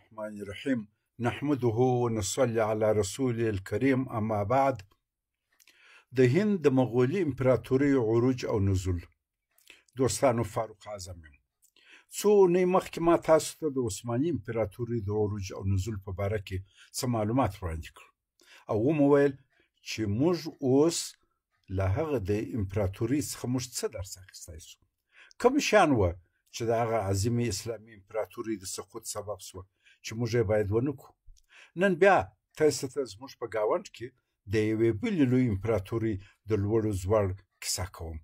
الرحمن الرحيم نحمده ونصلي على رسوله الكريم أما بعد. د هند د مغولي امپراتوري عروج او نزول. دوستانو، فاروق اعظم یم. څو اونۍ مخکې ما تاسو ته د عثماني امپراتوري د عروج او نزول په باره کې څه معلومات وړاندې کړل او ومو ویل چې موږ اوس له هغه د امپراتوري څخه موږ څه درس اخیستی سو. کوم شیان وه چې د هغه عظیمې اسلامي امپراتوري د سقوط سبب سوه چې موږ یې باید ونه کړو. نن بیا تاسو ته زموږ په ګاونډ کې د یوې بلې لوی امپراتوري د لوړو زوړ کیسه کوم،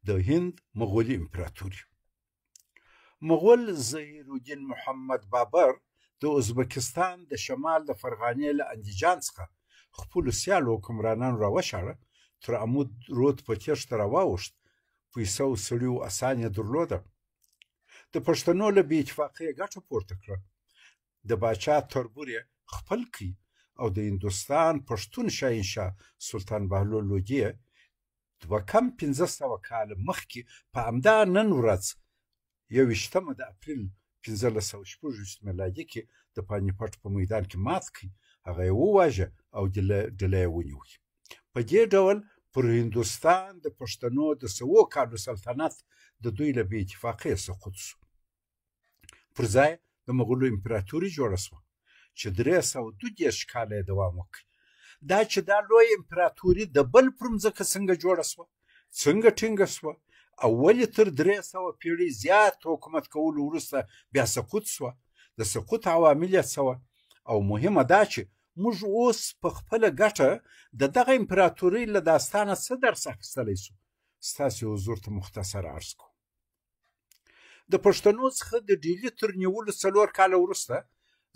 د هند مغولي امپراتوري. مغول ظهیرالدین محمد بابر د ازبکستان د شمال د فرغانې له اندیجان څخه خپلو سیالو حکمرانانو راوشاړه، تر عمود رود په تېښته راواوښت. پیسه او سړي و اسان یې درلوده. د پښتنو له بې اتفاقۍ ګټه پورته کړه، د باچا تربور یې خپل کړي او د هندوستان پښتون شاهنشاه سلطان بهلول لودي 1500 کاله مخکې په همدا نن ورځ 21 د اپریل 1566 میلادي کې د پاني پټ په میدان کې مات کړي، هغه یې وواژه او ډله یې ونیوی. په دې ډول پر هندوستان د پښتنو د 100 کالو سلطنت د دوی له بې اتفاقۍ سقوط شو. پر ځای د مغولو امپراتوري جوړه شوه چې 332 کاله یې دوام وکړ. دا چې دا لویه امپراتوري د بل پر مځکه څنګه جوړه شوه، څنګه ټینګه شوه او ولې تر 300 پیړۍ زیات حکومت کولو وروسته بیا سقوط شوه، د سقوط عوامل یې څه وه، او مهمه دا چې موږ اوس په خپله ګټه د دغه امپراتورۍ له داستانه څه درس اخیستلی سو، ستاسې حضور ته مختصر عرض کوم. د پښتنو څخه د ډیلي تر نیولو 4 کاله وروسته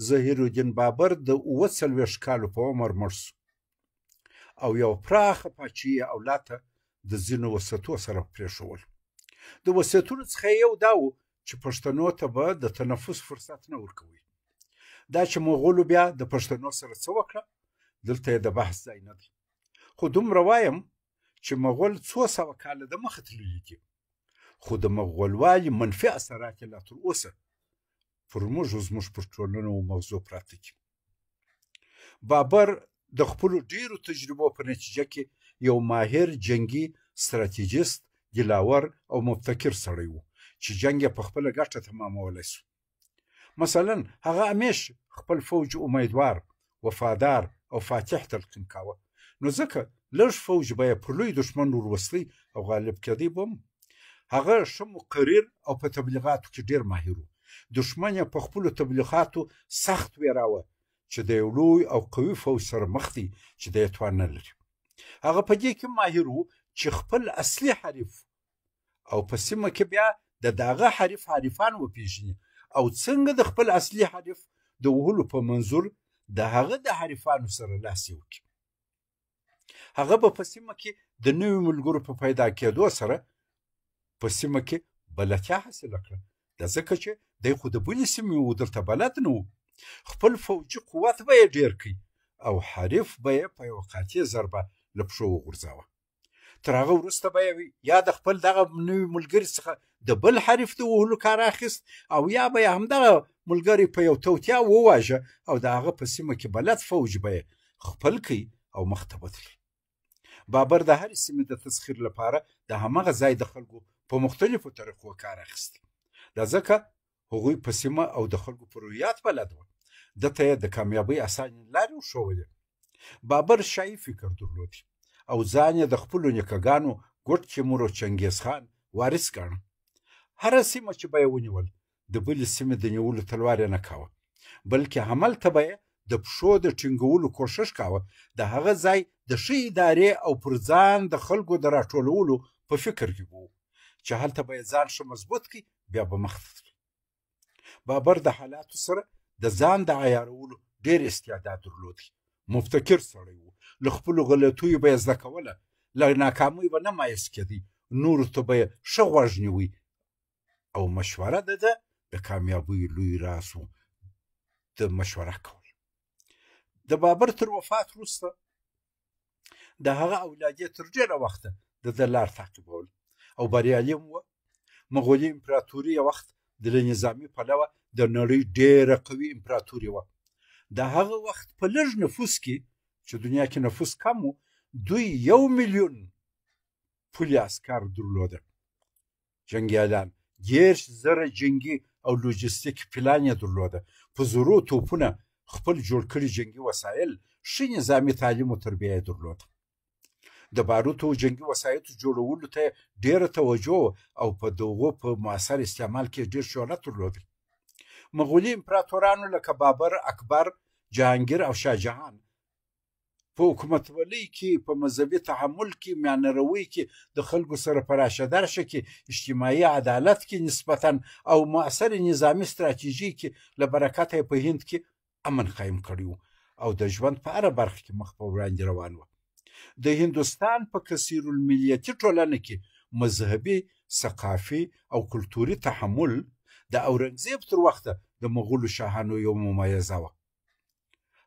ظهیرالدین بابر د 47 کالو په عمر مړ سو او یو پراخه پاچاهي اولاد ته د ځینو وصیتو سره پرېښول. د وصیتونو څخه یو دا و چې پښتنو ته به د تنفس فرصت نه ورکوي. دا چې مغولو بیا د پښتنو سره څه وکړه، دلته یې د بحث ځای نه دی، خو دومره وایم چې مغول 200 کاله د مخه تللي دي، خو د مغولوالي منفي اثرات یې لا تر اوسه پر موږ زموږ پر ټولنه او موضوع پراته دي. بابر د خپلو ډیرو تجربو په نتیجه کې یو ماهر جنگي ستراتیژیست، دلاور او مبتکر سړی و چې جنگ یې په خپله ګټه تمامولی سو. مثلا هغه همیش خپل فوج امیدوار، وفادار او فاتح تلقین کاوه، نو ځکه لږ فوج به یې پر لوی دښمن وروستی او غالب کېدی بم. هغه ښه مقرر او په تبلیغاتو کې ډیر ماهر و. دښمن یې په خپلو تبلیغاتو سخت ویراوه چې د یو لوی او قوي فوج سره مخ دی چې د یې توان نه لري. هغه په دې کې ماهر و چې خپل اصلي حریف او په سیمه کې بیا د دغه حریفان وپېژني او څنګه د خپل اصلي حریف د وهلو په منظور د هغه د حریفانو سره لاس یو کړي. هغه به په سیمه کې د نویو ملګرو په پیدا کېدو سره په سیمه کې بلدتیا حاصله کړه، دا ځکه چې دی خو د بلې سیمې و، دلته بلد نه و. خپل فوجي قوت به یې ډېر کړي او حریف به یې په یوه قاطع ضربه له پښو وغورځاوه. تر هغه وروسته به یې یا د خپل دغه نوي ملګري څخه د بل حریف د وهلو کار اخیست او یا به یې همدغه ملګري په یو توطیه وواژه او د هغه په سیمه کې بلد فوج به یې خپل کړي او مخ ته بوتلي. بابر د هرې سیمې د تسخیر لپاره د همغه ځای د خلکو په مختلفو طریقو کار اخیستی، دا ځکه هغوی په سیمه او د خلکو په رویات بلد وه. دته یې د کامیابۍ اسانې لارې وښولې. بابر شاهي فکر درلود او ځان یې د خپلو نیکهګانو ګوډ تیمور او چنګیز خان وارث ګاڼه. هره سیمه چې به یې ونیول د بلې سیمې د نیولو تلوار یې نه کاوه، بلکې هملته به یې د پښو د ټینګولو کوښښ کاوه، د هغه ځای د ښې ادارې او پر ځان د خلکو د راټولولو په فکر کې و چې هلته به یې ځان ښه مضبوط کړي، بیا به مخته تلي. بابر د حالاتو سره د ځان د عیارولو ډېر استعداد درلود. مبتکر سړی و، له خپلو غلطیو به یې زده کوله، له ناکامۍ به نه مایوس کېدی، نورو ته به یې ښه غوږ نیوی او مشوره د کامیابۍ لوی راز و د مشوره کول. د بابر تر وفات وروسته د هغه اولاد یې تر ډېره وخته د ده لار تعقیبول او بریالي هم وه. مغولي امپراتوري یو وخت د له نظامي پلوه د نړۍ ډېره قوي امپراتوري وه. د هغه وخت په لږ نفوس کې چې دنیا کې نفوس کم و دوی 1 میلیون پولي عسکر درلوده. جنګیالان 10,000 جنګي او لوجستیک پلان یې درلوده. په زرو توپونه خپل جوړ کړي جنګي وسایل، ښه نظامي تعلیم او تربیه یې درلوده. د باروتو او جنګي وسایطو جوړولو ته ډېره توجه او په دغو په مؤثر استعمال کې ډېر شهرت درلوده. مغولي امپراتورانو لکه بابر، اکبر، جهانګیر او شاهجهان په حکومتولۍ کې، په مذهبي تحمل کې، میانه روۍ کې، د خلکو سره په راشه درشه کې، اجتماعي عدالت کې نسبتا او مؤثر نظامي ستراتیژۍ کې له برکته یې په هند کې امن قایم کړی و او د ژوند په هره برخه کې مخ په وړاندې روان و. د هندوستان په کثیر الملیتي ټولنه کې مذهبي، ثقافي او کلتوري تحمل د اورنګزیب تر وخته د مغولو شاهانو یو ممیزه وه.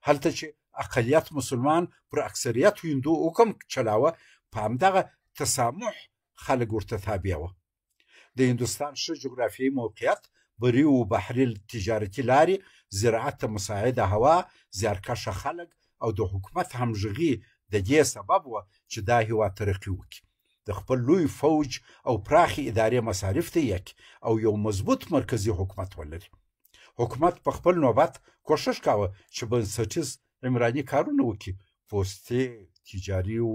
هلته چې اقلیت مسلمان پر اکثریت هندو حکم چلاوه، په همدغه تسامح خلک ورته تابع وه. د هندوستان ښه جغرافیایي موقعیت، بري و بحري تجارتي لارې، زراعت ته مساعده هوا، زیارکښه خلک او د حکومت همغږي د دې سبب وه چې دا هېواد ترقي وکړي. د خپل لوی فوج او پراخې ادارې مصارف ته یک او یو مضبوط مرکزي حکومت ولري. حکومت په خپل نوبت کوښښ کاوه چې بنسټیز عمراني کارونه وکړي، پوستې، تجاري و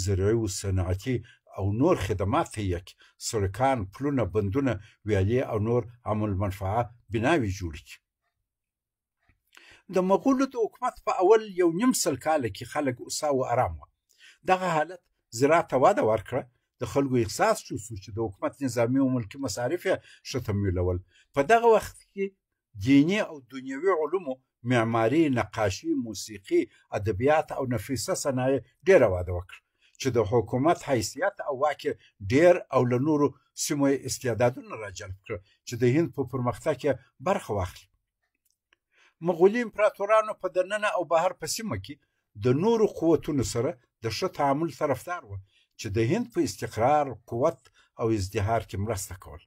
زرعي و صنعتي او نور خدمات ته یک، سړکان، پلونه، بندونه، ویالې او نور عام المنفعه بناوې جوړې کړي. د مغولو د حکومت په اول 1.5 کاله کې خلک اوسا و ارام وه. دغه حالت زراعت ته وده ورکړه. د خلکو احساس شو چې د حکومت نظامي او ملکي مصارف یې ښه تمویلول. په دغه وخت کې دیني او دنیوي علومو، معماري، نقاشي، موسیقي، ادبیات او نفیسه صنایع ډېره وده وکړه چې د حکومت حیثیت او واک ډېر او له نورو سیمو استعدادونه راجلب کړه چې د هند په پرمختګ کې برخه واخلي. مغولي امپراتورانو په دننه او بهر په سیمه کې د نورو قوتونو سره د ښه تعامل طرفدار وه چې د هند په استقرار، قوت او ازدهار کې مرسته کول.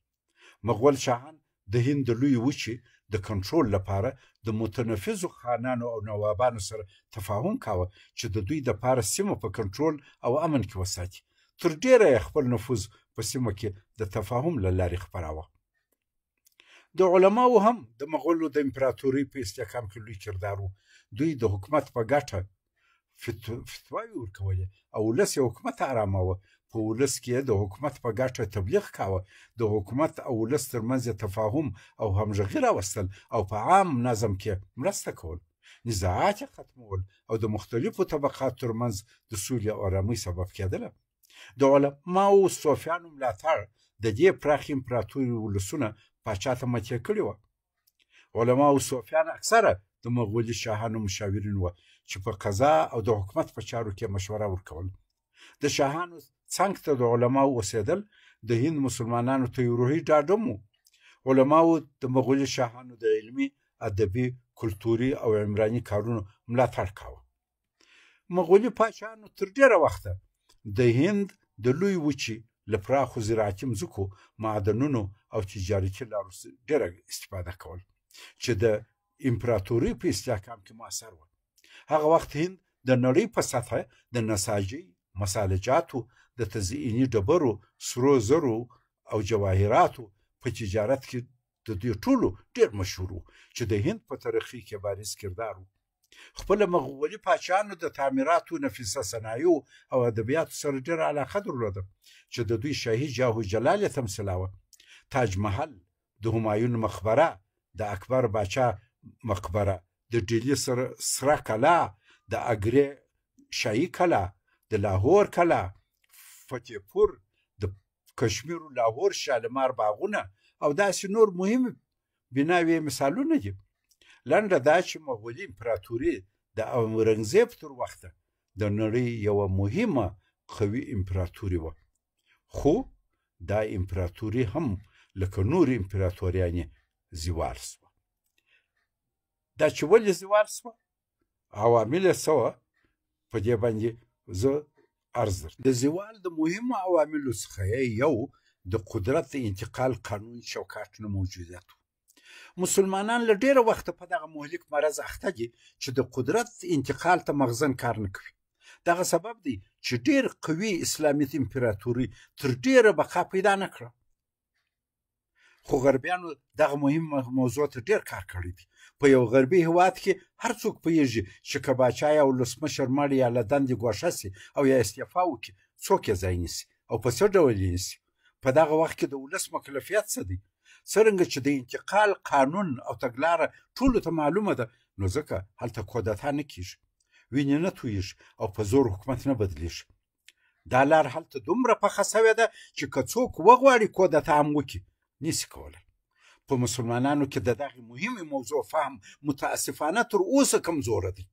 مغول شاهان د هند د لوی وچې د کنټرول لپاره د متنفذو خانانو او نوابانو سره تفاهم کاوه چې د دوی دپاره سیمه په کنټرول او امن کې وساتي. تر ډېره یې خپل نفوذ په سیمه کې د تفاهم له لارې خپراوه. د علماو هم د مغولو د امپراتورۍ په استحکام کې لوی کردار و. دوی د حکومت په ګټه فتواوې ورکولې او ولس یې حکومت اراماوه. په ولس کې د حکومت په ګټه تبلیغ کاوه. د حکومت او ولس ترمنځ تفاهم او همغږي راوستل او په عام نظم کې مرسته کول. نزاعات یې ختمول او د مختلفو طبقاتو ترمنځ د سولې او ارامۍ سبب کېدله. د علماو او صوفیانو ملاتړ د دې پراخې امپراتورۍ ولسونه پاچا ته متیع کړي وه. علما او صوفیان اکثره د مغولي شاهانو مشاورین وه چې په قضا او د حکومت په چارو کې مشوره ورکول. د شاهانو څنګ ته د علماو اوسېدل د هند مسلمانانو ته یو روحي ډاډم و. علماو د مغولي شاهانو د علمي، ادبي، کلتوري او عمراني کارونو ملاتړ کاوه. مغولي پاچاهانو تر ډېره وخته د هند د لوی وچې له پراخو زراعتي مځکو، معدنونو او تجارتي لارو ډېره استفاده کول چې د امپراتورۍ په استحکام کې مؤثر وه. هغه وخت هند د نړۍ په سطحه د نساجۍ، مسالجاتو، د تزئیني ډبرو، سرو زرو او جواهراتو په تجارت کې د دوی ټولو ډېر مشهور و چې د هند په ترقۍ کې بارز کردار و. خپل مغولي پاچاهانو د تعمیراتو، نفیسه صنایعو او ادبیاتو سره ډېره علاقه درلوده چې د دوی شاهي جاه و جلال یې تمثیلاوه. تاج محل، د همایون مقبره، د اکبر باچا مقبره، د ډیلي سره کلا، د اګرې شاهي کلا، د لاهور کلا، فتح پور، د کشمیر و لاهور شالمار باغونه او داسې نور مهم بناوې مثالونه دي. لنډه دا چې مغولي امپراتوري د اورنګزیب تر وخته د نړۍ یوه مهمه قوي امپراتوري وه. خو دا امپراتوري هم لکه نور امپراتوریانې زوال سوه. دا چې ولې زوال سوه، عوامل یې څه وه، په دې باندې زه عرض درته. د زوال د مهمو عواملو څخه یو د قدرت د انتقال قانون چوکاټ نه موجودیت و. مسلمانان له ډېره وخته په دغه مهلک مرض اخته دي چې د قدرت انتقال ته مغزن کار نه کوي. دغه سبب دی چې ډېر قوي اسلامي امپراتوري تر ډېره بقا پیدا نه کړه. خو غربیانو دغه مهم موضوع ته ډېر کار کړی دی. په یو غربي هیواد کې هر څوک پوهېږي چې که باچا یا ولسمشر مړ یا له دندې ګوښه سي او یا استعفا وکړي، څوک یې ځای نیسي او په څه ډول یې نیسي. په دغه وخت کې د ولس مکلفیت څه دی؟ څرنګه چې د انتقال قانون او تګلاره ټولو ته معلومه ده، نو ځکه هلته کودتا نه کیږي، وینې نه تویېږي او په زور حکومت نه بدلیږي. دا لار هلته دومره پخه سوې ده چې که څوک وغواړي کودتا هم وکړي، نسي کولی. په مسلمانانو کې د دغې مهمې موضوع فهم متاسفانه تر اوسه کمزوره دی.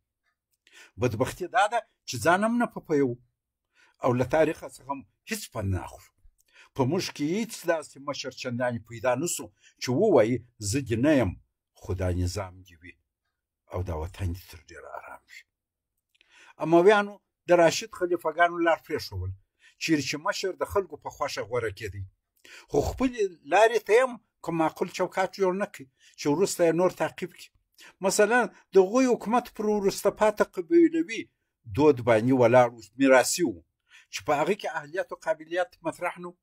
بدبختي دا ده چې ځان هم نه پوهوو او له تاریخه څخه هم هېڅ پند نه اخلو. په موږ کې هېڅ داسې مشر چندانې پیدا نه سو چې ووایي زه دې نه یم، خو دا نظام دې وي او دا وطن دې تر ډېره ارام وي. امویانو د راشد خلیفګانو لار پرېښول، چیرې چې مشر د خلکو په خوښه غوره کېدی، خو خپلې لارې ته هم کوم معقول چوکاټ جوړ نه کړي چې وروسته یې نور تعقیب کړي. مثلا د هغوی حکومت پر وروسته پاته قبیلوي دود باندې ولاړ میراثي و چې په هغه کې اهلیت او قابلیت مطرح نه و.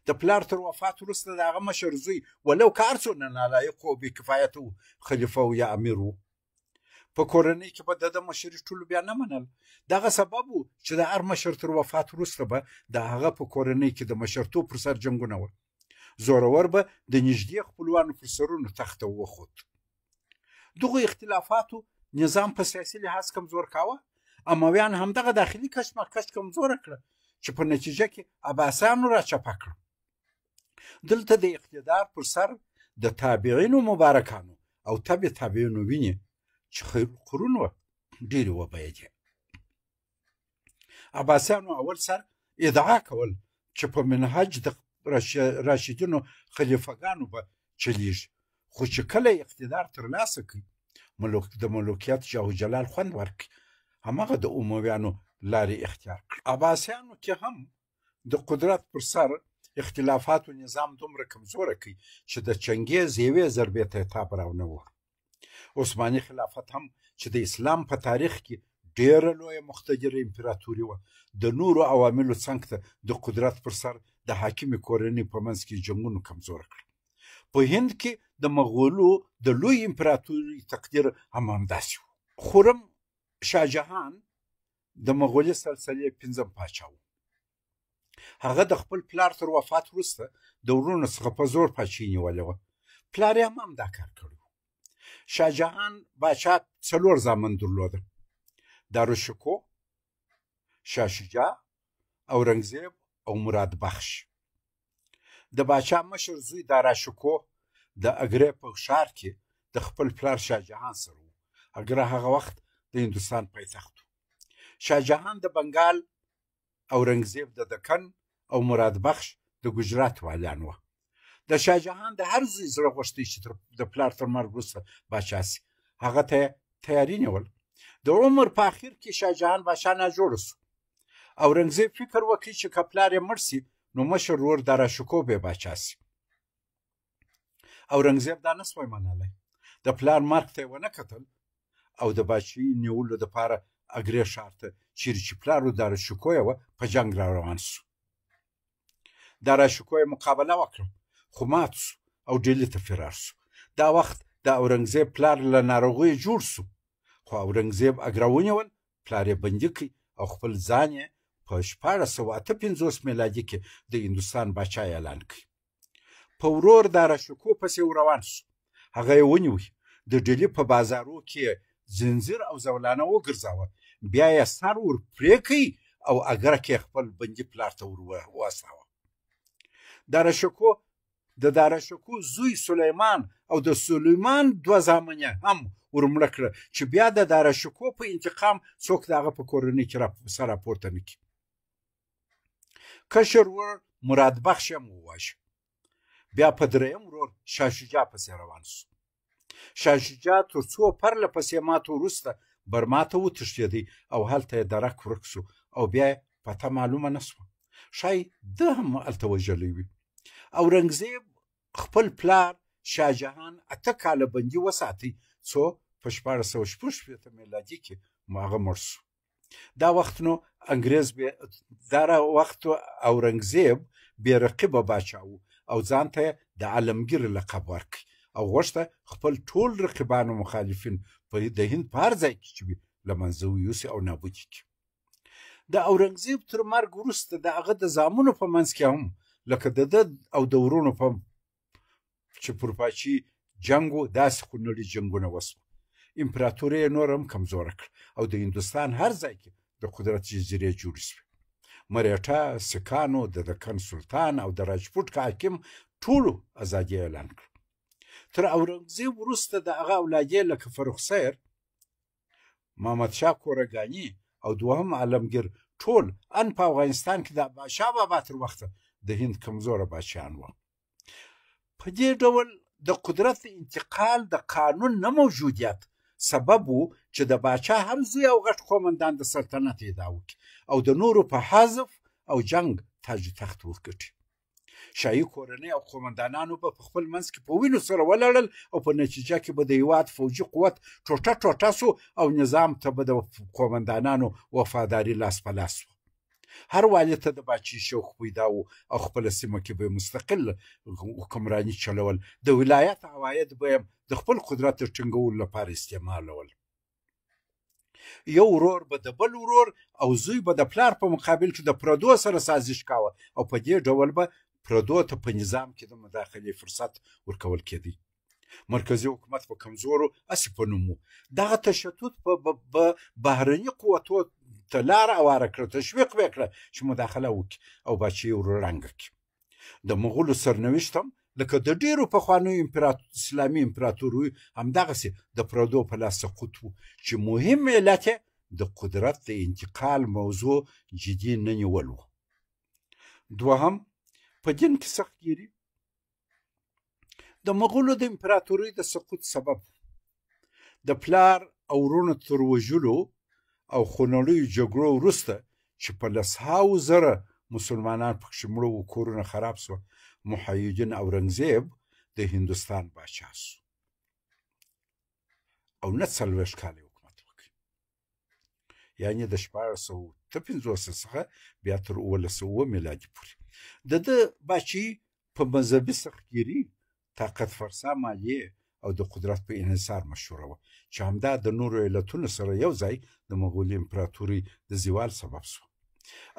د پلار تر وفات وروسته د هغه مشر زوی ولو که هر څومره نالایق و بې کفایته و، خلیفه و یا امیر و، په کورنۍ کې به د مشري ټولو بیا نه منل. دغه سبب و چې د هر مشر تر وفات وروسته به د هغه په کورنۍ کې د مشرتوب پر سر جنګونه وه. زورور به د نږدې خپلوانو پر سرونو تخته وخوت. دغو اختلافاتو نظام په سیاسي لحاظ کمزور کاوه. امویان همدغه داخلي کشمکش کمزوره کړه چې په نتیجه کې عباسیانو راچپه کړه. دلته د اقتدار پر سر د تابعینو مبارکانو او تبع تابعینو ویني چې قرون وه ډېرې وبهېدې. عباسیانو اول سر ادعا کول چې په منهج د راشدینو خلیفګانو به چلیږي، خو چې کله اقتدار ترلاسه کړي، د ملوکیت جاه جلال خوند ورکړي، هماغه د امویانو لارې اختیار کړي. عباسیانو کې هم د قدرت پر سر اختلافاتو نظام دومره کمزوره کړي چې د چنګیز یوې ضربې ته یې تاب راونهوړ. عثماني خلافت هم چې د اسلام په تاریخ کې ډېره لویه مقتدره امپراتوري وه، د نورو عواملو څنګ ته د قدرت پر سر د حاکمې کورنۍ په منځ کې جنګونو کمزوره کړه. په هند کې د مغولو د لوی امپراتوري تقدیر هم همداسې و. خرم شاه جهان د مغولي سلسلې 5م پاچا و. هغه د خپل پلار تر وفات وروسته د ورونو څخه په زور پاچاهي نیولې وه. پلار یې هم دا کار کړی و. شاه جهان باچا 4 زامن درلودل: داراشکوه، شاه شجاع، اورنګزیب او مراد بخش. د باچا مشر زوی داراشکوه د اګرې په ښار کې د خپل پلار شاه جهان سره و. اګره هغه وخت د هندوستان پایتخت و. شاه جهان د بنګال، اورنګزیب د دکن او مراد بخش د ګجرات والیان وه. د شاه جهان د هر زوی زړه غوښتی چې د پلار تر مرګ وروسته باچا سي. هغه ته تیاري نیول. د عمر په اخر کې شاه جهان باچا ناجوړه سو. اورنګزیب فکر وکړي چې که پلار یې مړ سي، نو مشر ورور داراشکوه به باچا سي. اورنګزیب دا نه سوی منلی. د پلار مرګ ته یې ونه کتل او د باچاهي نیولو دپاره اګرې ښار ته چیرې چې پلار و داراشکوه یې وه په جنګ را روان سو. داراشکوه یې مقابله وکړه، خو مات سو او ډهلي ته فرار سو. دا وخت د اورنګزیب پلار له ناروغیو جوړ سو، خو اورنګزیب اګره ونیول، پلار یې بندي کړي او خپل ځان یې په 1458 میلادي کې د هندوستان باچا اعلان کړي. په ورور داراشکوه پسې روان سو. هغه یې ونیوی، د ډهلي په بازارو کې زنځیر او زولانه وګرځاوه، بیا یې سر ور پرې کړي او اګره کې خپل بندي پلار ته ور واستاوه. د داراشکوه زوی سلیمان او د سلیمان 2 زامن هم ورمړه کړه چې بیا د داراشکوه په انتقام څوک د هغه په کورنۍ کې سر راپورته نه کړي. کشر ورور مراد بخش هم وواژه. بیا په 3م ورور شاه شجاع پسې روان سو. شاه شجاع تر څو پرله پسې ماتو وروسته برما ته وتښتېدی او هلته یې درک ورک سو او بیا یې پته معلومه نه سوه. ښایي ده هم هلته وژلی وي. اورنګزیب خپل پلار شاهجهان 8 کاله بندي وساتي څو په 1466 میلادي کې هغه مړ شو. دا وخت نو انګریز دا وخت اورنګزیب بې رقیبه باچا و او ځان ته د عالمګیر لقب ورکړ او غوښته خپل ټول رقیبان او مخالفین د هند په هر ځای کې چې وي له منځه ویوسي او نابود کړي. د اورنګزیب تر مرګ وروسته د هغه د زامنو په منځ کې هم لکه د ده او د ورونو په چې پر پاچي جنګ و داسې خو نړۍ جنګونه وسوه. امپراتوري یې نور هم کمزوره کړه او د هندوستان هر ځای کې د قدرت جزیرې جوړې شوې. مریټا، سکانو، د دکن سلطان او د راجپوت حاکم ټولو ازادي اعلان کړه. تر اورنګزیب وروسته د هغه اولاد یې لکه فرخ سیر، محمد شاه کورګاني او دوهم عالمګیر ټول ان په افغانستان کې د شاه بابا تر وخته د هند کمزوره بادشاهان وو. په دې ډول د قدرت انتقال د قانون نه موجودیت سبب و چې د باچا هم زوی او غټ قومندان د سلطنت ادعا وکړي او د نورو په حذف او جنگ تاج تخت وګټي. شاهي کورنۍ او قومندانانو به په خپل منځ کې په وینو سره ولړل او په نتیجه کې به د هیواد فوجي قوت ټوټه ټوټه سو او نظام ته به د قومندانانو وفاداري لاس په لاس و. هر والي ته د باچي شوق پیدا و او خپل سیمه کې به مستقل حکمراني چلول. د ولایت عواید به د خپل قدرت ټینګولو لپاره استعمالول. یو ورور به د بل ورور او زوی به د پلار په مقابل کې د پردو سره سازش کاوه او په دې ډول به پردو ته په نظام کې د مداخلې فرصت ورکول کېدی. مرکزي حکومت په کمزورو اسې په نوم و. دغه تشدد په بهرني قوتو ته لار هواره کړه، تشویق به یې کړه چې مداخله وکړي او باچي یې ورړنګه کړي. د مغولو سرنوشت هم لکه د ډېرو پخوانیو اسلامي امپراتوریو همدغسې د پردو په لاس سقوط و چې مهم علت یې د قدرت د انتقال موضوع جدي نه نیول و. دوهم، په دین کې سختګیري د مغولو د امپراتورۍ د سقوط سبب د پلار او ورونو تر وژلو او خونړیو جګړو وروسته چې په لسهاوو زره مسلمانان پکښې مړه وو، کورونه خراب سوه، محی الدین اورنګزیب د هندوستان باچا سو او نه 40 کاله حکومت وکړي، یعنې د 1453 څخه بیا تر 1900 میلادي پورې. د ده باچي په مذهبي سختګیري، طاقت فرسا مالیې او د قدرت په انحصار مشهوره وه چې همدا د نورو علتونو سره یو ځای د مغولي امپراتورۍ د زوال سبب شو.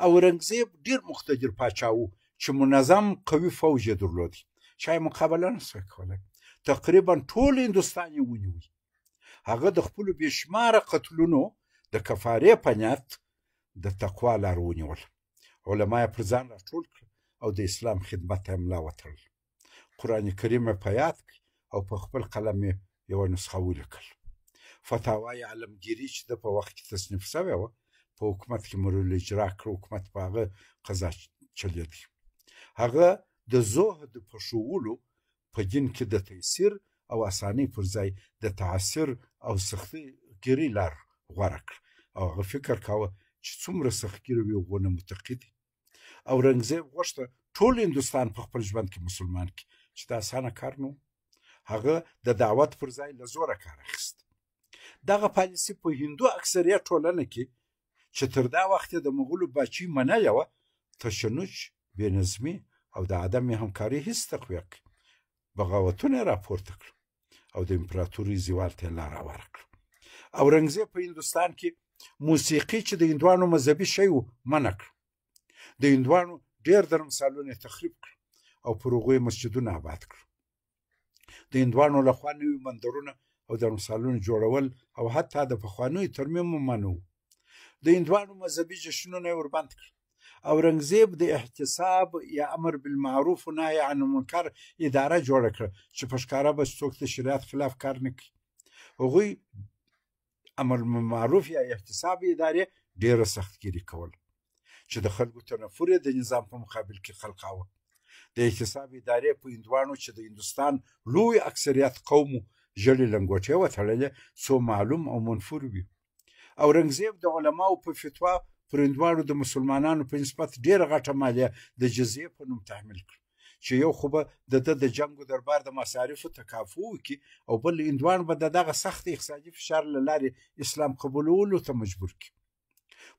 اورنګزیب ډېر مقتدر پاچا و چې منظم قوي فوج یې درلود چې مقابله نه سوی کولی. تقریبا ټول هندوستان یې ونیوی. هغه د خپلو بېشماره قتلونو د کفارې په نیت د تقوا لار ونیول. علما یې پر ځان راټول کړل او د اسلام خدمت ته یې ملا وتړل. قرآن کریم یې په یاد کړ او په خپل قلم یې یوه نسخه ولیکل. فتاوای عالمګیري چې د په وخت کې تصنیف شوې وه په حکومت کې مروراجرا کړ. حکومت په هغه قضا چلېدی. هغه د زهد په ښوولو په دین کې د تیسیر او اسانۍ پر ځای د تعسیر او سختګیري لار غوره کړه او هغه فکر کاوه چې څومره سختګیره وي غونه متقي دي. اورنګزیب غوښته ټول هندوستان په خپل ژوند کې مسلمان کړي چې دا اسانه کار نه و. هغه د دعوت پر ځای له زوره کار اخیست. دغه پالیسي په هندو اکثریت ټولنه کې چې تر دا وخته د مغولو باچي منلې وه تشنج، بېنظمي او د عدم همکارۍ هیڅ تقویه کړي. بغاوتونه یې راپورته کړل او د امپراتورۍ زوال ته یې لار هواره کړه. اورنګزیب په هندوستان کې موسیقي چې د هندوانو مذهبي شی و منع کړه. د هندوانو ډېر درمسالونه یې تخریب کړل او پر هغو یې مسجدونه آباد کړل. د هندوانو لخوا نوي مندرونه او درمسالونه جوړول او حتی د پخوانیو ترمیم هم منع و. د هندوانو مذهبي جشنونه یې وربند کړل. اورنګزیب د احتساب یا امر بالمعروف و نهی عن المنکر اداره جوړه کړه چې په ښکاره به څوک د شریعت خلاف کار نه کړي. هغوی امر بالمعروف یا احتساب ادارې ډېره سختګیري کول چې د خلکو تنفر یې د نظام په مقابل کې خلقاوه. د احتساب ادارې په هندوانو چې د هندوستان لوی اکثریت قومو ژړې لنګوټې وتړلې څو معلوم او منفور وي. اورنګزیب د علماو په فتوا پر هندوانو د مسلمانانو په نسبت ډېره غټه مالیه د جزیې په نوم تحمیل کړه چې یو خو به د جنګ و دربار د مصارفو تکافو وکړي او بل هندوان به د دغه سخت اقتصادي فشار له لارې اسلام قبولولو ته مجبور کړي.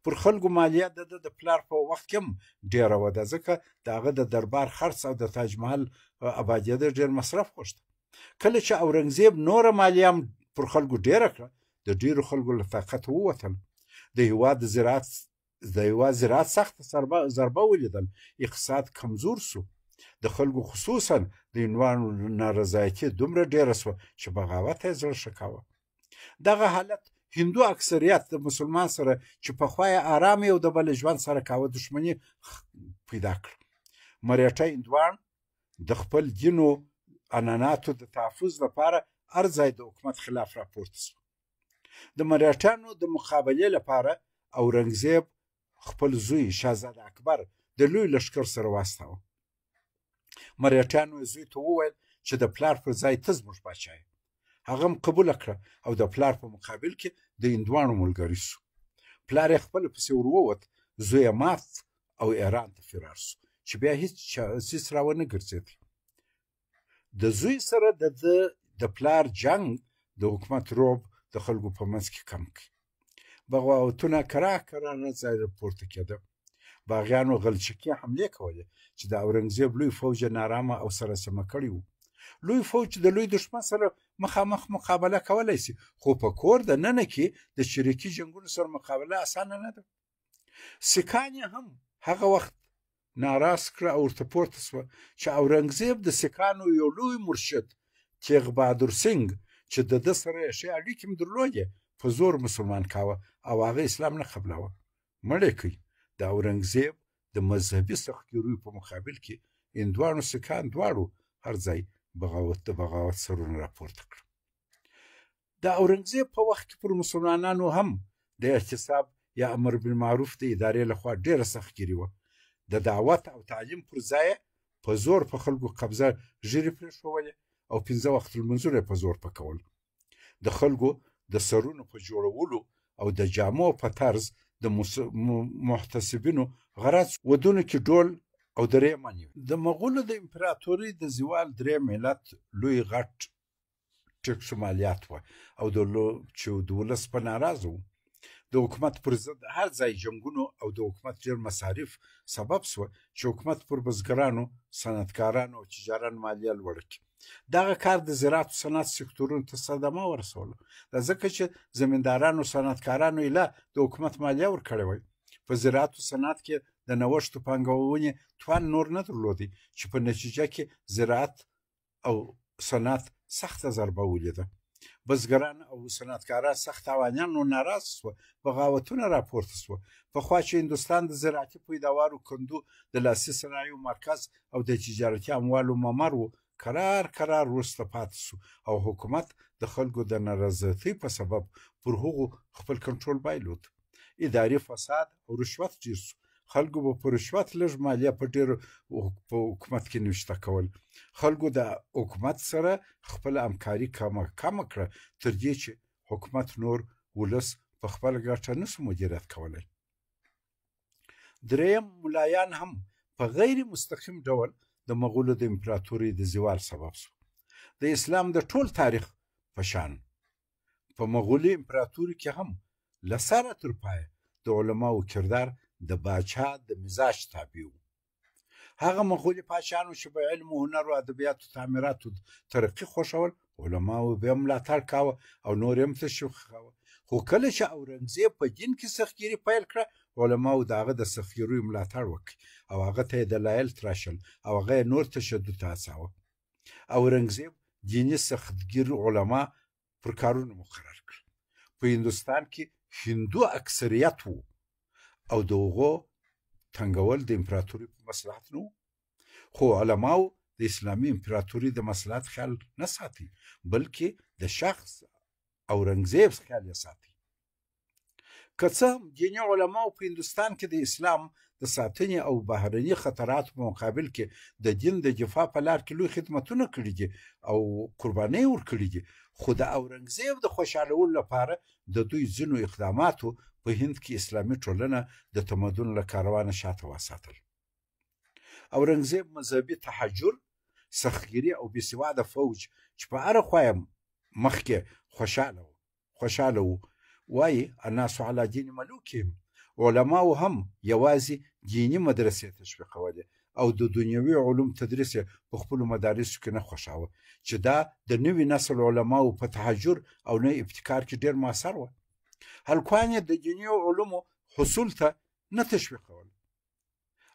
پر خلکو مالیه د پلار په وخت کې هم ډېره وه، ځکه د هغه د دربار خرڅ او د تاج محل ابادیده ډېر مصرف غوښته. کله چې اورنګزیب نوره مالیه هم پر خلکو ډېره کړه، د ډېرو خلکو له طاقته ووتل. د هېواد زراعت سخته ضربه ولیدل، اقتصاد کمزور سو. د خلکو خصوصا د هندوانو نارضایتي دومره ډېره سوه چې بغاوت یې زړه ښه کاوه. دغه حالت هندو اکثریت د مسلمان سره چې پخوا یې ارام یو د بل ژوند سره کاوه دښمني پیدا کړه. مراټه هندوان د خپل دینو عنعناتو د تحفظ لپاره هر ځای د حکومت خلاف راپورته شو. د مراټانو د مقابلې لپاره اورنګزیب خپل زوی شاهزاده اکبر د لوی لښکر سره واستاوه. مراټانو زوی ته وویل چې د پلار پر ځای ته زموږ پاچا یې. هغه هم قبوله کړه او د پلار په مقابل کې د هندوانو ملګری سو. پلار یې خپله پسې ور ووت، زوی یې مات او ایران ته فرار سو چې بیا هیڅ سیس را ونه ګرځېد. د زوی سره د پلار جنگ د حکومت روب د خلکو په منځ کې کم کړي. بغاوتونه کراره ځای پورته کېده. باغیانو غلچکي حملې کولې چې د اورنګزیب لوی فوج نارامه او سرسمه کړي وو. لوی فوج د لوی دښمن سره مخامخ مقابله کولی شي، خو په کور د ننه کې د چریکي جنګونو سره مقابله اسانه نه ده. سیکان یې هم هغه وخت ناراض کړه او ورته پورته سوه چې اورنګزیب د سیکانو یو لوی مرشد تیغ بهادر سینګ چې د ده سره یې ښې اړیکې هم درلودې په زور مسلمان کاوه او هغه اسلام نه قبلوه. مړ یې کړ. د اورنګزیب د مذهبي سختګیریو په مقابل کې هندوانو سیکان دواړو هر ځای د بغاوت سرونه راپورته کړه. د اورنګزیب په وخت کې پر مسلمانانو هم د احتساب یا امر بالمعروف د ادارې لخوا ډېره سختګیري وه. د دعوت او تعلیم پر ځای په زور په خلکو قبضه ږیرې پرېښولې او 15 وخت لمونځونه په زور پکول. د خلکو د سرونو په جوړولو او د جامو په طرز د محتسبینو غرض ودونو کې ډول او درې مانیو. د مغولو د امپراتورۍ د زوال درې ملت لوی غټ ټکس مالیات وه او چې د ولس په ناراضه وو. د حکومت پر ضد هر ځای جنګونو او د حکومت ډېر مصارف سبب سوه چې حکومت پر بزګرانو، صنعتکارانو او تجارانو مالیه لوړه کړي. دغه کار د زراعت او صنعت سکتورونو ته صدمه ورسوله، ځکه چې زمیندارانو او صنعتکارانو یې د حکومت مالیه ورکړې وای. په زراعت او صنعت کې د نوښتو پانګونې توان نور نه درلودی چې په نتیجه کې زراعت او صنعت سخته ضربه ولیده. بزګران او صنعتکاران سخت تاوانیان نو ناراضه سوه، بغاوتونه راپورته سوه. پخوا چې هندوستان د زراعتي پیداوارو کندو، د لاسي صنایعو مرکز او د تجارتي اموالو ممر و، کرار وروسته پاتې سو او حکومت د خلکو د نارضایتۍ په سبب پر هغو خپل کنټرول بایلود. اداري فساد او رشوت ډېر سو. خلکو به په رشوت لږ مالیه په ډېر په حکومت کې نوشته کول. خلکو د حکومت سره خپل همکاري کمه کړه تر دې چې حکومت نور ولس په خپله ګټه نسو مدیریت کولی. دریم، ملایان هم په غیر مستقیم ډول د مغولو د امپراتورۍ د زوال سبب سو. د اسلام د ټول تاریخ په شان په مغولي امپراتورۍ کې هم له سره تر پایه د علماو کردار د باچا د مزاج تابع و. هغه مغولي پاچاهانو چې په علم و هنر و ادبیاتو تعمیراتو ترقي خوښول، علماو به یې ملاتړ کاوه او نور یې هم تشویق کاوه. خو کله چې اورنګزیب په دین کې سختګیري پیل کړه، علماو د هغه د سختګیریو ملاتړ وکړ او هغه ته یې دلایل تراشل او هغه یې نور تشدد ته هڅاوه. اورنګزیب دیني سختګیر علما پر کارونو مقرر کړل. په هندوستان کې هندو اکثریت و او د هغو تنګول د امپراتورۍ په مصلحت نه و. خو علماو د اسلامي امپراتورۍ د مصلحت خیال نه ساتي، بلکې د شخص اورنګزیب خیال یې ساتي. که څه هم دیني علماو په هندوستان کې د اسلام د ساتنې او بهرني خطراتو په مقابل کې د دین د دفاع په لار کې لوی خدمتونه کړي دي او قربانۍ ورکړي دي، خو د اورنګزیب د خوشحالولو لپاره د دوی ځینو اقداماتو په هند کې اسلامي ټولنه د تمدن له کاروانه شاته وساتل. اورنګزیب مذهبي تحجر، سختګیري او بېسواده فوج چې په هره خوا یې مخکې خوشحاله و. وایي الناس علی دین ملوکهم، علماو هم یوازې دیني مدرسې تشویقولې او د دنیوي علوم تدریس یې په خپلو مدارسو کې نه خوښاوه، چې دا د نوي نسل علماو په تحجر او نه ابتکار کې ډېر مؤثر وه. هلکان یې د دیني علومو حصول ته نه تشویقول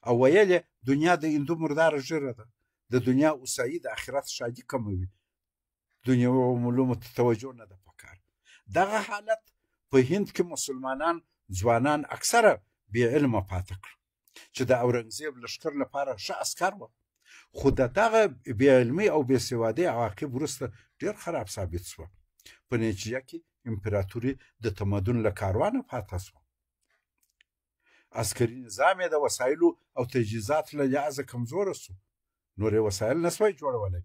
او ویل یې دنیا د هندو مرداره ژیره ده، د دنیا اوسایي د آخرت شادي کموي، دنیوي علومو ته توجه نه ده پکار. دغه حالت په هند کې مسلمانان ځوانان اکثره بې علمه پاته کړ چې د اورنګزیب لښکر لپاره ښه عسکر وه، خو د دغه بې علمۍ او بې سوادۍ عواقب وروسته ډېر خراب ثابت شوه. په نتیجه کې امپراتوري د تمدن له کاروانه پاته شوه. عسکري نظام یې د وسایلو او تجهیزاتو له لحاظه کمزوره شو، نور یې وسایل نه سوی جوړولی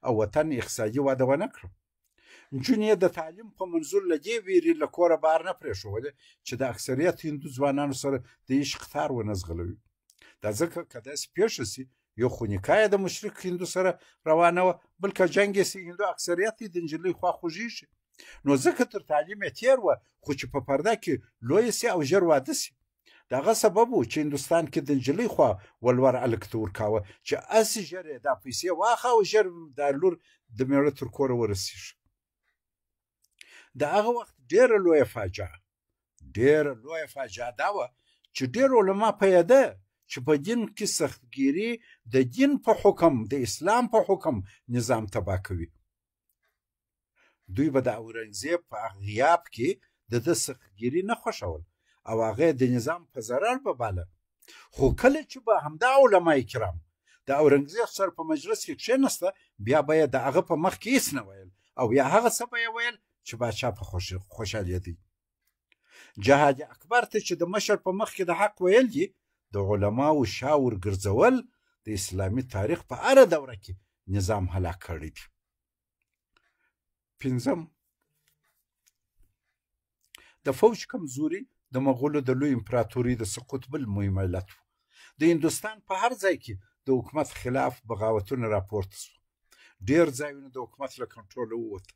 او وطن اقتصادي وده ونه کړه. نجونې یې د تعلیم په منظور له دې ویرې له کوره بهر نه پرېښودې چې د اکثریت هندو ځوانانو سره د عشق تار ونه ځغلوي. دا ځکه که داسې پېښه سي، یو خو نکاح یې د مشرق هندو سره روانه وه، بل که جنګ یې سي هندو اکثریت یې د نجلۍ خوا خوږېږي، نو ځکه تر تعلیم یې تېر وه، خو چې په پرده کې لویه سي او ژر واده سي. دغه سبب و چې هندوستان کې د نجلۍ خوا ولور هلک ته ورکاوه چې هسې ژر یې دا پیسې واخه او ژر دا لور د مېړه تر کوره ورسېږي. د هغه وخت ډېره لویه فاجعه دا وه چې ډېر علما پوهېده چې په دین کې سختګیري د دین په حکم، د اسلام په حکم نظام تباه کوي. دوی به د اورنګزیب په غیاب کې د ده سختګیري نه خوښول او هغه د نظام په ضرر به باله، خو کله چې به همدا علمای کرام د اورنګزیب سره په مجلس کې کښېنسته، بیا به یې د هغه په مخ کې هېڅ نه ویل او یا هغه څه به یې ویل چې باچا په خوشحالېدی. جهاد اکبر ته چې د مشر په مخ کې د حق ویل دي، د علماو شا ورګرځول د اسلامي تاریخ په هره دوره کې نظام هلاک کړی دی. پنځم، د فوج کمزوري د مغولو د لوی امپراتورۍ د سقوط بل مهم علت و. د هندوستان په هر ځای کې د حکومت خلاف بغاوتونه راپورته شو، ډېر ځایونه د حکومت له کنټروله ووت.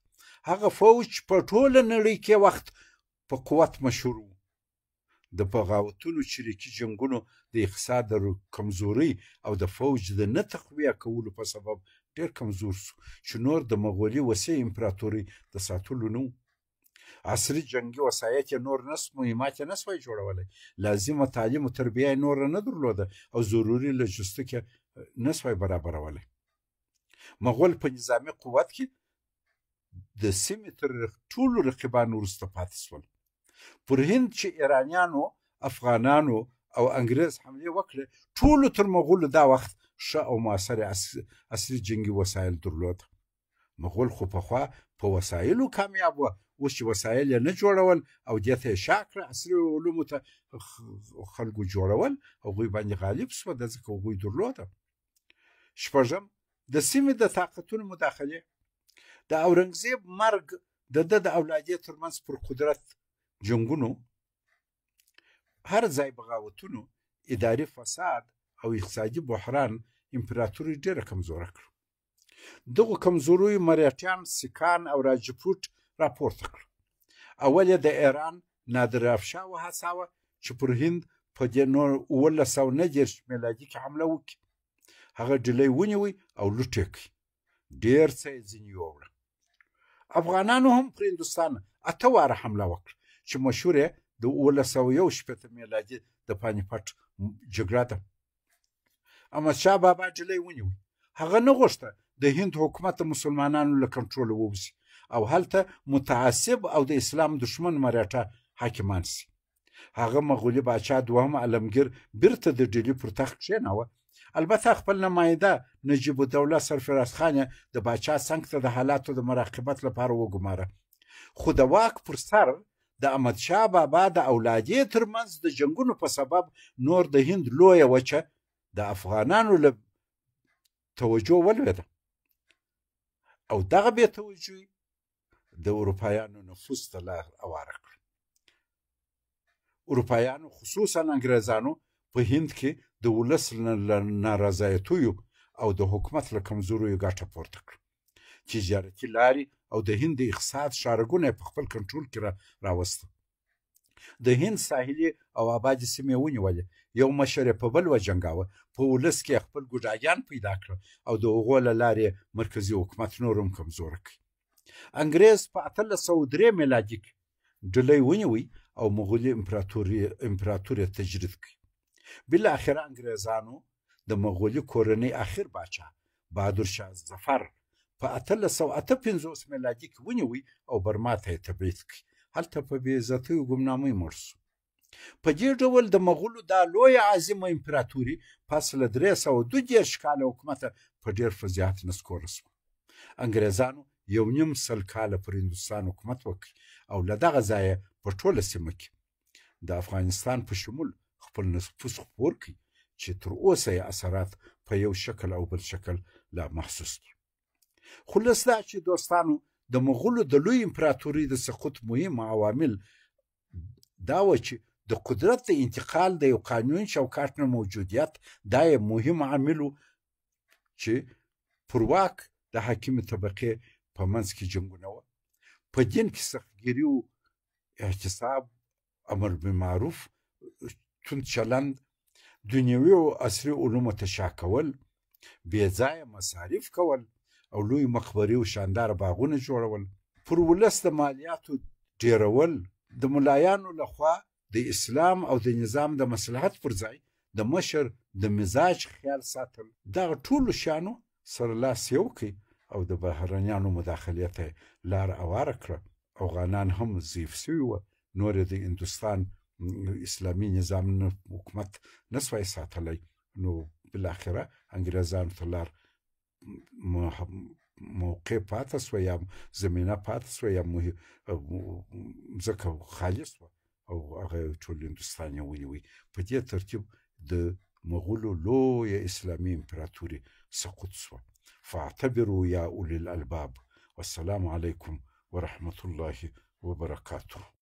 هغه فوج په ټوله نړۍ کې وخت په قوت مشهور و. د بغاوتونو چریکي جنګونو د اقتصاد د کمزورۍ او د فوج د نه تقویه کولو په سبب ډېر کمزور شو چې نور د مغولي وسیع امپراتورۍ د ساتلو نه و. عصري جنګي وسایط یې نور مهمات یې نه سوی جوړولی، لازمه تعلیم و تربیه یې نوره نه درلوده او ضروري لوجستیک یې نه سوی برابرولی. مغول په نظامي قوت کې د سیمې تر ټولو رقیبانو وروسته پاتې شول. پر هند چې ایرانیانو، افغانانو او انګریز حملې وکړې، ټولو تر مغولو دا وخت ښه او مؤثر عصري جنګي وسایل درلود. مغول خو پخوا په وسایلو کامیاب وه، اوس چې وسایل یې نه جوړول او دې ته یې شا کړه عصري علومو ته خلکو جوړول، هغوی باندې غالب شوه، د ځکه هغوی درلوده. شپږم، د سیمې د طاقتونو مداخلې. د اورنګزیب مرګ د ده د اولادې ترمنځ پر قدرت جنګونو، هر ځای بغاوتونو، اداري فساد او اقتصادي بحران امپراتوري ډېره کمزوره کړه. دغو کمزوریو مرهټیان، سیکان او راجپوت راپورته کړ. اول یې د ایران نادر افشا وهڅاوه چې پر هند په 1919 میلادي کې حمله وکړي. هغه ډیلۍ ونیوی او لوټ یې کړ، ډېر څه یې ځینې یووړه. افغانانو هم پر هندوستان 8 واره حمله وکړه چې مشهور یې د 1961 میلادي د پانیپټ جګړه ده. احمدشاه بابا ډیلۍ ونیوی. هغه نه غوښته د هند حکومت د مسلمانانو له کنټروله ووځي او هلته متعصب او د اسلام دشمن مرهټه حاکمان سي. هغه مغولي باچا دوهم عالمګیر بیرته د ډیلي پر تخت کښېناوه. البته خپل نماینده نجیب الدوله سرفراز خان د باچا څنګ ته د حالاتو د مراقبت لپاره وګماره، خو د واک پر سر د احمدشاه بابا د اولادې ترمنځ د جنګونو په سبب نور د هند لویه وچه د افغانانو له توجه ولوېده او دغه بې توجهي د اروپایانو نفوذ ته لار هواره کړ. اروپایانو خصوصا انګریزانو په هند کې د ولس له نارضایتیو او د حکومت له کمزوریو ګټه پورته کړه. تجارتي لارې او د هند د اقتصاد شارګونه په خپل کنټرول کې راوسته. د هند ساحلي او آبادي سیمې ونیولې. یو مشر په بل وجنګاوه. په ولس کې خپل ګوډاګیان پیدا کړه او د هغو له لارې مرکزي حکومت نور هم کمزوره کړ. انګریز په 1803 میلادي کې ډهلی ونیوی او مغولي امپراتوري تجرید کړ. بالاخره انګریزانو د مغولي کورنۍ اخر باچا بهادر شاه ظفر په 1858 میلادي کې ونیوی او برما ته یې تبعید کړ. هلته په بې عزتۍ او ګمنامۍ مړ شو. په دې ډول د مغولو دا لویه عظیمه امپراتوري پس له 342 کاله حکومته په ډېر فضیحت نسکوره شوه. انګریزانو 1.5 کاله پر هندوستان حکومت وکړ او له دغه ځایه په ټوله سیمه کې د افغانستان په شمول خپل نفوذ خپور کړي چې تر اوسه یې اثرات په یو شکل او بل شکل لا محسوس دي. خلاص دا چې دوستانو د مغولو د لوی امپراتورۍ د سقوط مهم عوامل دا و چې د قدرت د انتقال د یو قانوني چوکاټ نه موجودیت دا یې مهم عامل و چې پر واک د حاکمې طبقې په منځ کې جنګونه وه. په دین کې سختګیري و، احتساب، امر بالمعروف، توند چلند، دنیوي او عصري علومو ته شا کول، بې ځایه مصارف کول او لوی مقبرې او شانداره باغونه جوړول، پر ولس د مالیاتو ډیرول، د ملایانو لخوا د اسلام او د نظام د مصلحت پر ځای د مشر د مزاج خیال ساتل، دغه ټولو شیانو سره لاس یو کړي او د بهرنیانو مداخلې ته لار هواره کړه. افغانان هم ضعیف سوي وه، نور د هندوستان اسلامي نظام حکومت نسوای ساتلی. نو بالاخره انګریزانو ته لار موقع پاته سوه یا زمینه پاته سوه یا ځکه خالي سوه او هغه ټول هندوستان یې ونیوی. په دې ترتیب د مغولو لویه اسلامي امپراتوري سقوط سوه. فاعتبروا يا أولي الألباب. والسلام عليكم ورحمة الله وبركاته.